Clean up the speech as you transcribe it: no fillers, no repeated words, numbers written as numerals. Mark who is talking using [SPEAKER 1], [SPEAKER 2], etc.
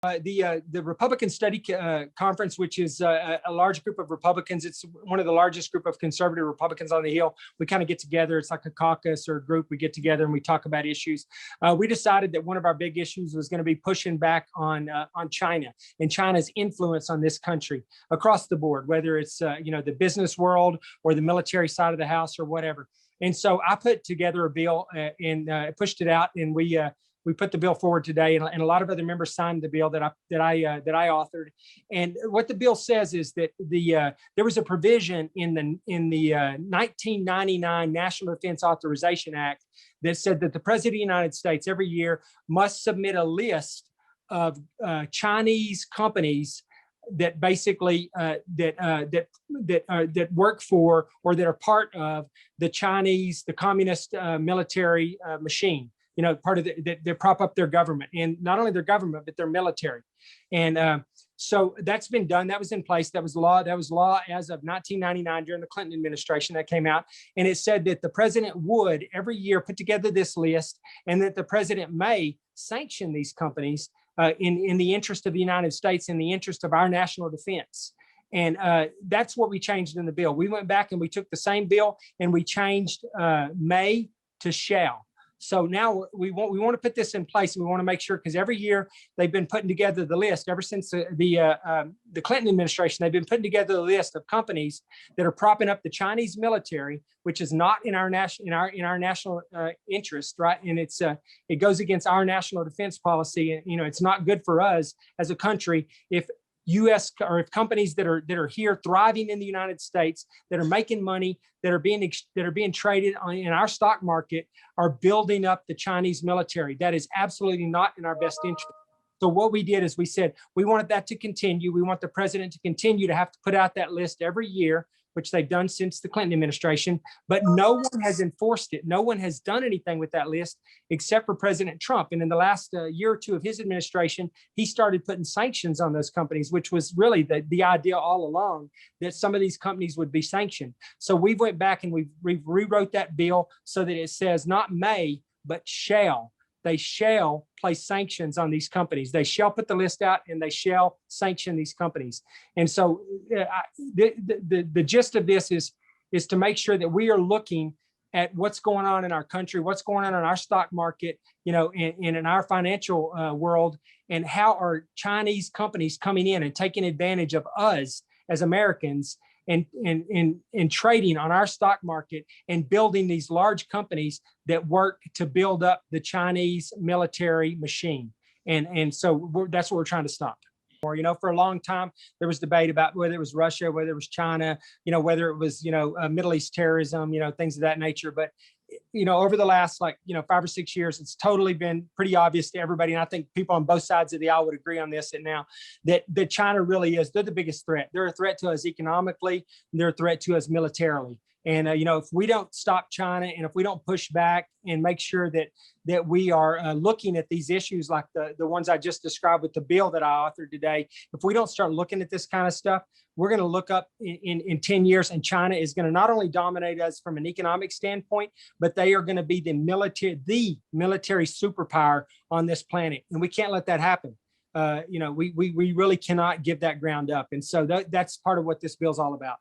[SPEAKER 1] The Republican Study Conference, which is a large group of Republicans. It's one of the largest group of conservative Republicans on the Hill. We kind of get together. It's like a caucus or a group. We get together and we talk about issues. We decided that one of our big issues was going to be pushing back on China and China's influence on this country across the board, whether it's the business world or the military side of the house or whatever. And so I put together a bill and pushed it out, and we put the bill forward today, and a lot of other members signed the bill that I authored. And what the bill says is that there was a provision in the 1999 National Defense Authorization Act that said that the President of the United States every year must submit a list of Chinese companies that basically that work for or that are part of the communist military machine. Part of they prop up their government, and not only their government, but their military. And so that's been done. That was in place. That was law. That was law as of 1999 during the Clinton administration that came out. And it said that the president would every year put together this list, and that the president may sanction these companies in the interest of the United States, in the interest of our national defense. And that's what we changed in the bill. We went back and we took the same bill and we changed may to shall. So now we want to put this in place, and we want to make sure, because every year they've been putting together the list ever since the Clinton administration. They've been putting together the list of companies that are propping up the Chinese military, which is not in our national interest, right? And it goes against our national defense policy. And it's not good for us as a country if U.S. or if companies that are here thriving in the United States, that are making money, that are being traded in our stock market, are building up the Chinese military. That is absolutely not in our best interest. So what we did is we said we wanted that to continue. We want the president to continue to have to put out that list every year, which they've done since the Clinton administration, but no one has enforced it. No one has done anything with that list except for President Trump. And in the last year or two of his administration, he started putting sanctions on those companies, which was really the idea all along, that some of these companies would be sanctioned. So we went back and we rewrote that bill so that it says not may, but shall. They shall place sanctions on these companies. They shall put the list out and they shall sanction these companies. And so the gist of this is to make sure that we are looking at what's going on in our country, what's going on in our stock market, and in our financial world, and how are Chinese companies coming in and taking advantage of us as Americans and trading on our stock market and building these large companies that work to build up the Chinese military machine. And so that's what we're trying to stop. For a long time, there was debate about whether it was Russia, whether it was China, whether it was, Middle East terrorism, things of that nature. But over the last 5 or 6 years, it's totally been pretty obvious to everybody. And I think people on both sides of the aisle would agree on this that China really is, they're the biggest threat. They're a threat to us economically, and they're a threat to us militarily. And, if we don't stop China, and if we don't push back and make sure that we are looking at these issues like the ones I just described with the bill that I authored today, if we don't start looking at this kind of stuff, we're going to look up in 10 years, and China is going to not only dominate us from an economic standpoint, but they are going to be the military superpower on this planet. And we can't let that happen. We really cannot give that ground up. And so that's part of what this bill is all about.